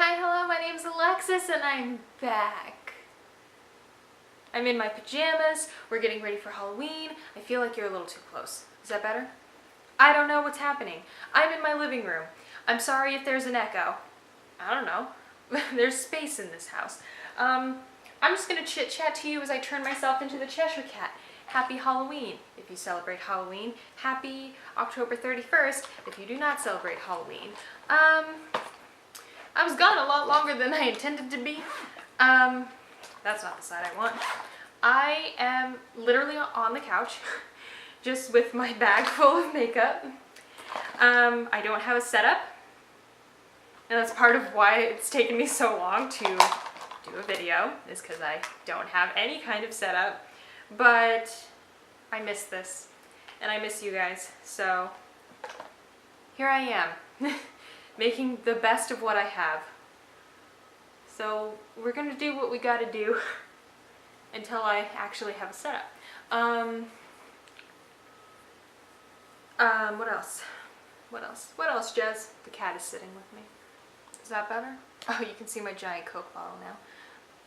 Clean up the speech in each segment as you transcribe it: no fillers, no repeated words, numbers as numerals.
Hi, hello, my name's Alexis and I'm back. I'm in my pajamas, we're getting ready for Halloween. I feel like you're a little too close. Is that better? I don't know what's happening. I'm in my living room. I'm sorry if there's an echo. I don't know. There's space in this house. I'm just gonna chit chat to you as I turn myself into the Cheshire Cat. Happy Halloween if you celebrate Halloween. Happy October 31st if you do not celebrate Halloween. I was gone a lot longer than I intended to be. That's not the side I want. I am literally on the couch just with my bag full of makeup. I don't have a setup, and that's part of why it's taken me so long to do a video, is because I don't have any kind of setup. But I miss this, and I miss you guys, so here I am, making the best of what I have. So we're gonna do what we gotta do until I actually have a setup. What else, Jez? The cat is sitting with me. Is that better? Oh, you can see my giant Coke bottle now.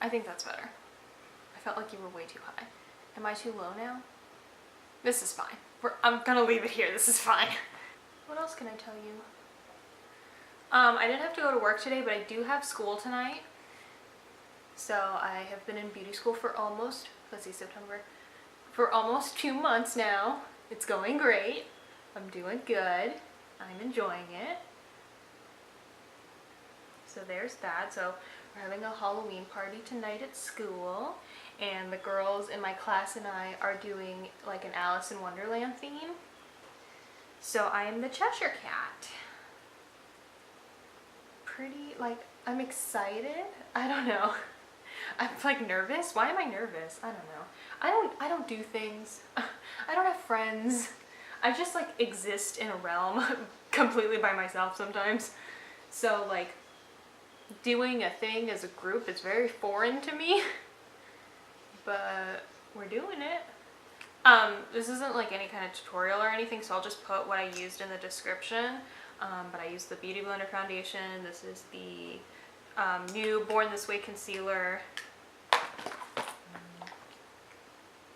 I think that's better. I felt like you were way too high. Am I too low now? This is fine. I'm gonna leave it here. This is fine. What else can I tell you? I didn't have to go to work today, but I do have school tonight. So I have been in beauty school for almost, let's see, September, for almost 2 months now. It's going great. I'm doing good. I'm enjoying it. So there's that. So we're having a Halloween party tonight at school, and the girls in my class and I are doing like an Alice in Wonderland theme. So I am the Cheshire Cat. Pretty, like, I'm excited. I don't know. I'm like nervous. Why am I nervous? I don't know. I don't do things. I don't have friends. I just like exist in a realm completely by myself sometimes. So like doing a thing as a group is very foreign to me, but we're doing it. This isn't like any kind of tutorial or anything, so I'll just put what I used in the description. But I used the BeautyBlender foundation. This is the new Born This Way concealer.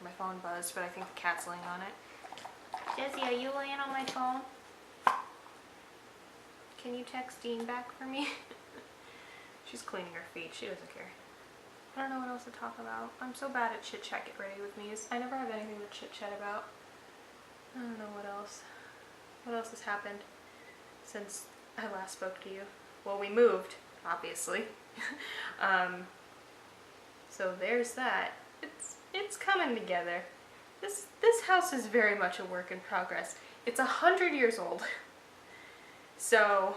My phone buzzed, but I think the cat's laying on it. Jessie, are you laying on my phone? Can you text Dean back for me? She's cleaning her feet. She doesn't care. I don't know what else to talk about. I'm so bad at chit chat. Get ready with me. I never have anything to chit chat about. I don't know what else. What else has happened since I last spoke to you? Well, we moved, obviously. So there's that. It's coming together. This house is very much a work in progress. It's 100 years old. So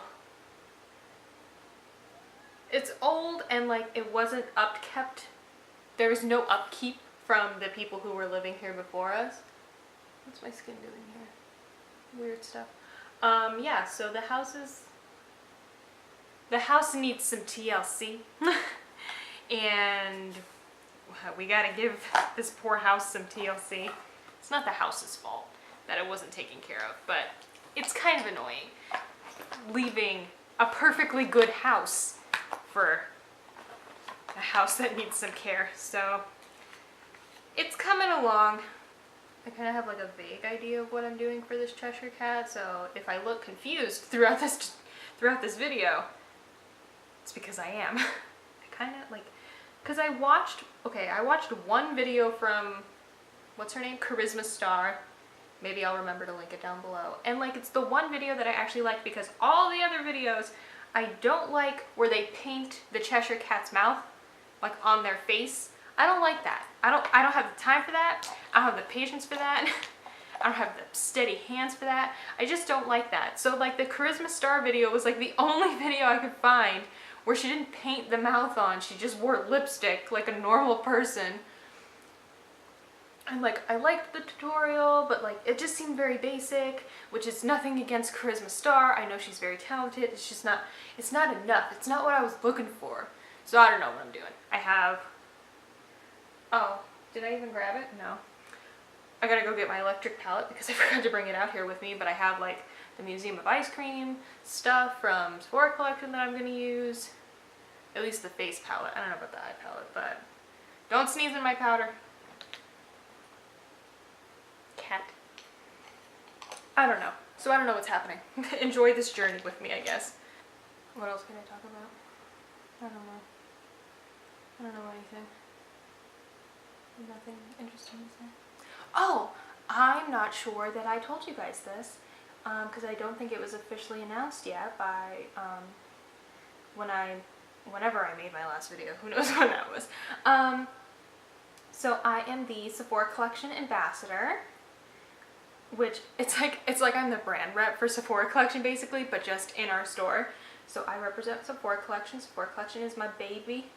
it's old, and like it wasn't upkept. There was no upkeep from the people who were living here before us. What's my skin doing here? Weird stuff. Yeah, so the house needs some TLC. And we gotta give this poor house some TLC. It's not the house's fault that it wasn't taken care of, but it's kind of annoying leaving a perfectly good house for a house that needs some care. So it's coming along. I kind of have like a vague idea of what I'm doing for this Cheshire Cat, so if I look confused throughout this video, it's because I am. I kind of like, because I watched one video from, what's her name? Charisma Star. Maybe I'll remember to link it down below. And like, it's the one video that I actually like, because all the other videos I don't like where they paint the Cheshire Cat's mouth like on their face. I don't like that. I don't have the time for that. I don't have the patience for that. I don't have the steady hands for that. I just don't like that. So like the Charisma Star video was like the only video I could find where she didn't paint the mouth on. She just wore lipstick like a normal person. And like, I liked the tutorial, but like, it just seemed very basic, which is nothing against Charisma Star. I know she's very talented. It's just not, it's not enough. It's not what I was looking for. So I don't know what I'm doing. I have, oh, did I even grab it? No. I gotta go get my electric palette because I forgot to bring it out here with me, but I have like the Museum of Ice Cream stuff from Sephora collection that I'm gonna use. At least the face palette. I don't know about the eye palette, but don't sneeze in my powder. Cat. I don't know. So I don't know what's happening. Enjoy this journey with me, I guess. What else can I talk about? I don't know. I don't know anything. Nothing interesting to say. Oh, I'm not sure that I told you guys this, because I don't think it was officially announced yet by whenever I made my last video. Who knows when that was. So I am the Sephora Collection Ambassador, which it's like I'm the brand rep for Sephora Collection basically, but just in our store. So I represent Sephora Collection. Sephora Collection is my baby.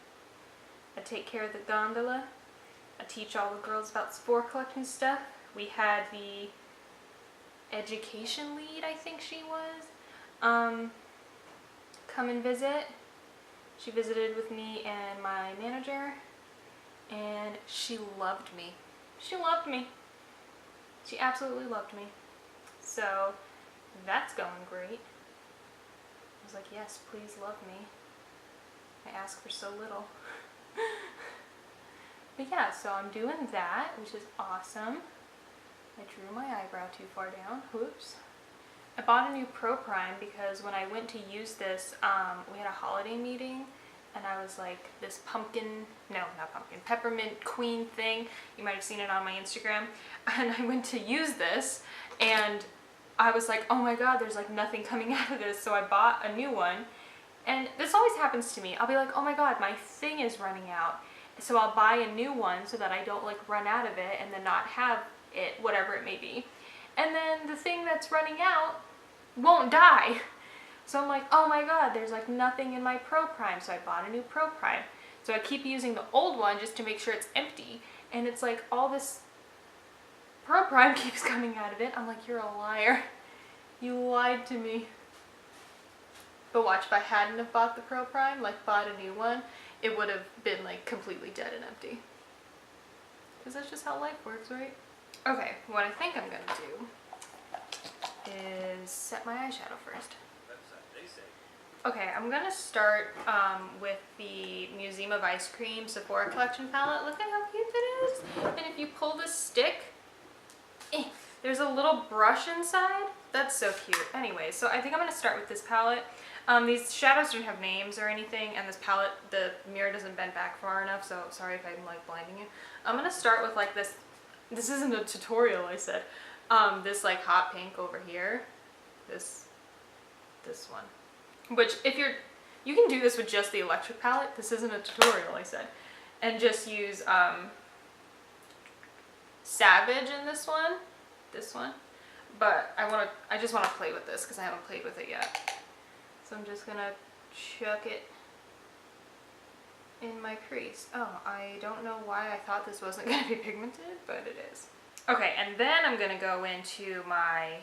I take care of the gondola. I teach all the girls about Sephora Collection stuff. We had the education lead, I think she was, come and visit. She visited with me and my manager, and she loved me. She loved me. She absolutely loved me. So that's going great. I was like, yes, please love me. I ask for so little. But yeah, so I'm doing that, which is awesome. I drew my eyebrow too far down. Whoops. I bought a new Pro Prime because when I went to use this, we had a holiday meeting, and I was like, this peppermint queen thing. You might have seen it on my Instagram. And I went to use this, and I was like, oh my god, there's like nothing coming out of this. So I bought a new one. And this always happens to me. I'll be like, oh my god, my thing is running out. So I'll buy a new one so that I don't like run out of it and then not have it, whatever it may be. And then the thing that's running out won't die. So I'm like, oh my god, there's like nothing in my Pro Prime. So I bought a new Pro Prime. So I keep using the old one just to make sure it's empty. And it's like all this Pro Prime keeps coming out of it. I'm like, you're a liar. You lied to me. But watch, if I hadn't have bought the Pro Prime, like bought a new one, it would have been like completely dead and empty. Because that's just how life works, right? Okay, what I think I'm gonna do is set my eyeshadow first. Okay, I'm gonna start with the Museum of Ice Cream Sephora Collection palette. Look at how cute it is. And if you pull this stick, there's a little brush inside. That's so cute. Anyway, so I think I'm gonna start with this palette. These shadows don't have names or anything, and this palette, the mirror doesn't bend back far enough, so sorry if I'm like blinding you. I'm gonna start with like this isn't a tutorial, I said. This like hot pink over here. This one. Which if you can do this with just the electric palette. This isn't a tutorial, I said. And just use Savage in this one. But I just wanna play with this because I haven't played with it yet. So I'm just gonna chuck it in my crease. Oh, I don't know why I thought this wasn't gonna be pigmented, but it is. Okay, and then I'm gonna go into my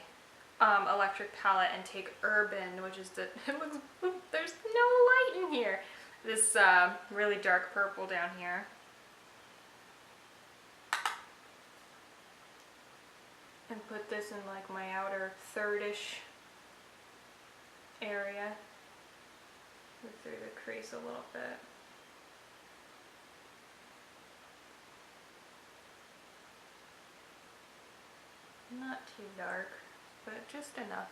electric palette and take Urban, which is there's no light in here. This really dark purple down here. And put this in like my outer third-ish area. Go through the crease a little bit. Not too dark, but just enough.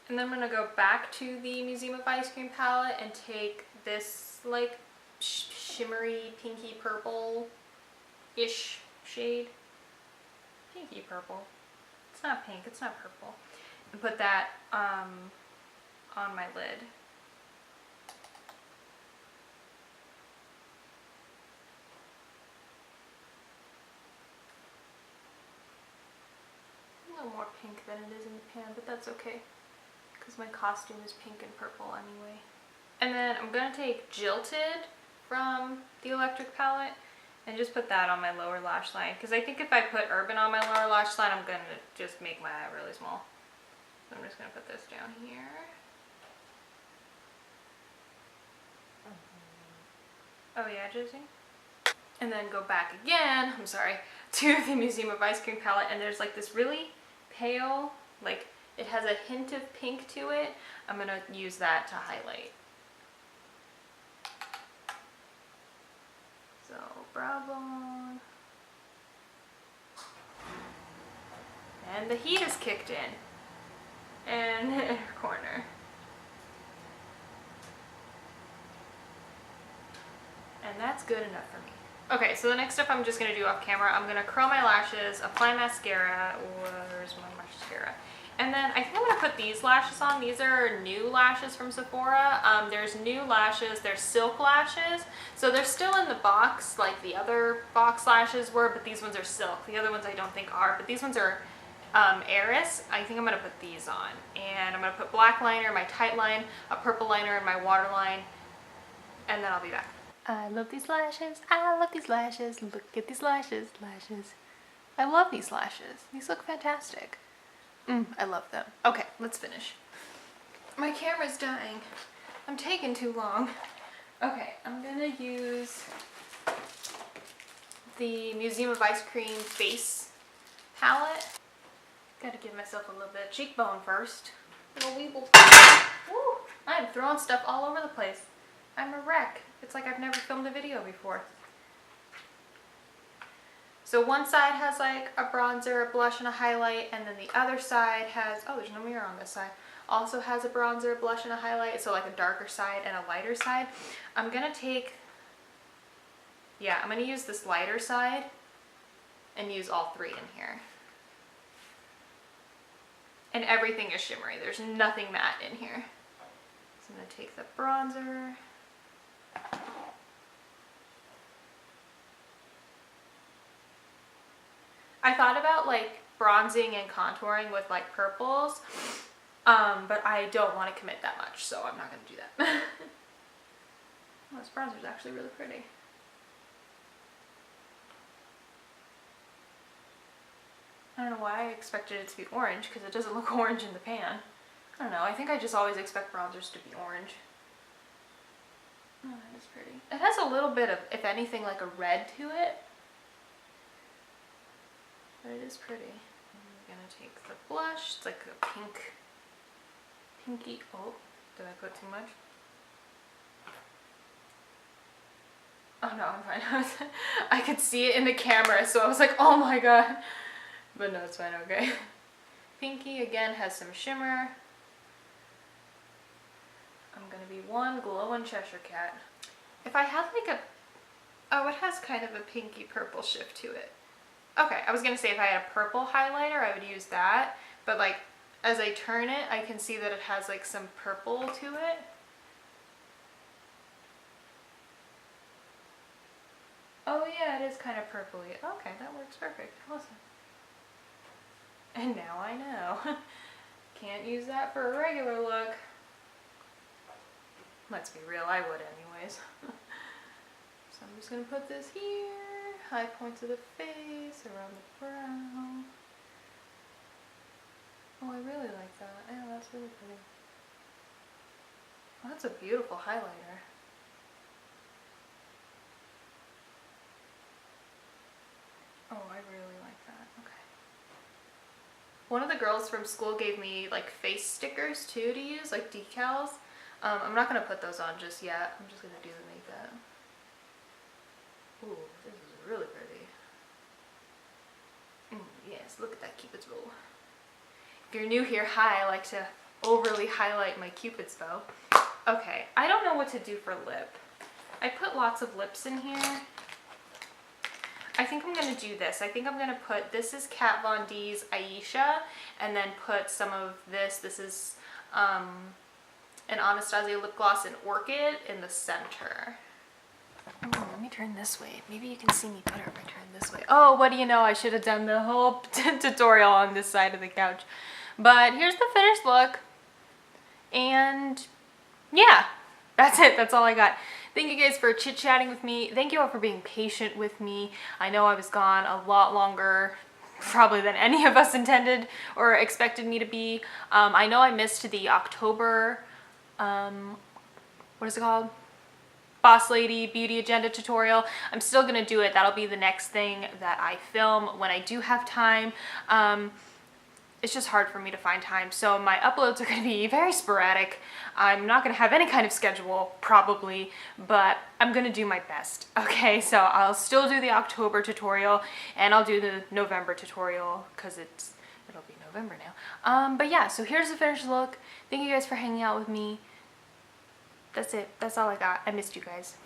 And then I'm gonna go back to the Museum of Ice Cream palette and take this like shimmery pinky purple-ish shade. Pinky purple. It's not pink, it's not purple. And put that on my lid. A little more pink than it is in the pan, but that's okay because my costume is pink and purple anyway. And then I'm gonna take Jilted from the electric palette and just put that on my lower lash line, because I think if I put Urban on my lower lash line, I'm gonna just make my eye really small. So I'm just gonna put this down here. Oh yeah, Josie? And then go back again, I'm sorry, to the Museum of Ice Cream palette, and there's like this really pale, like it has a hint of pink to it. I'm gonna use that to highlight. brow bone. And the heat is kicked in. And inner corner. And that's good enough for me. Okay, so the next step I'm just going to do off camera, I'm going to curl my lashes, apply mascara. Where's my mascara? And then I think I'm going to put these lashes on. These are new lashes from Sephora. There's new lashes, there's silk lashes. So they're still in the box like the other box lashes were, but these ones are silk. The other ones I don't think are, but these ones are Heiress. I think I'm going to put these on. And I'm going to put black liner, my tight line, a purple liner, and my waterline. And then I'll be back. I love these lashes. I love these lashes. Look at these lashes. Lashes. I love these lashes. These look fantastic. I love them. Okay, let's finish. My camera's dying. I'm taking too long. Okay, I'm gonna use the Museum of Ice Cream face palette. Gotta give myself a little bit of cheekbone first. Little weeble. Woo! I'm throwing stuff all over the place. I'm a wreck. It's like I've never filmed a video before. So one side has like a bronzer, a blush, and a highlight, and then the other side has, oh, there's no mirror on this side, also has a bronzer, blush, and a highlight, so like a darker side and a lighter side. I'm gonna take, yeah, I'm gonna use this lighter side and use all three in here. And everything is shimmery. There's nothing matte in here. So I'm gonna take the bronzer. I thought about like bronzing and contouring with like purples, but I don't want to commit that much, so I'm not going to do that. Oh, this bronzer is actually really pretty. I don't know why I expected it to be orange, because it doesn't look orange in the pan. I don't know, I think I just always expect bronzers to be orange. Oh, that is pretty. It has a little bit of, if anything, like a red to it. But it is pretty. I'm gonna take the blush. It's like a pinky. Oh, did I put too much? Oh no, I'm fine. I could see it in the camera, so I was like, oh my god. But no, it's fine, okay. Pinky again has some shimmer. I'm gonna be one glowing Cheshire Cat. If I had like a, oh, it has kind of a pinky purple shift to it. Okay, I was gonna say if I had a purple highlighter, I would use that, but like as I turn it, I can see that it has like some purple to it. Oh yeah, it is kind of purpley. Okay, that works perfect. Awesome. And now I know. Can't use that for a regular look. Let's be real, I would anyways. So I'm just gonna put this here. High points of the face, around the brow. Oh, I really like that. Yeah, that's really pretty. Oh, that's a beautiful highlighter. Oh, I really like that. Okay. One of the girls from school gave me like face stickers too to use, like decals. I'm not gonna put those on just yet. I'm just gonna do the makeup. Ooh, this is really pretty. Yes, look at that Cupid's bow. If you're new here, hi, I like to overly highlight my Cupid's bow. Okay, I don't know what to do for lip. I put lots of lips in here. I think I'm gonna do this. I think I'm gonna put, this is Kat Von D's Ayesha, and then put some of this. This is an Anastasia lip gloss in Orchid in the center. Oh, let me turn this way. Maybe you can see me better if I turn this way. Oh, what do you know? I should have done the whole tutorial on this side of the couch. But here's the finished look. And yeah, that's it. That's all I got. Thank you guys for chit-chatting with me. Thank you all for being patient with me. I know I was gone a lot longer probably than any of us intended or expected me to be. I know I missed the October, what is it called? Boss Lady Beauty Agenda tutorial. I'm still gonna do it. That'll be the next thing that I film when I do have time. it's just hard for me to find time. So my uploads are going to be very sporadic. I'm not going to have any kind of schedule probably, but I'm going to do my best. Okay, so I'll still do the October tutorial and I'll do the November tutorial because it'll be November now. But yeah, so here's the finished look. Thank you guys for hanging out with me. That's it. That's all I got. I missed you guys.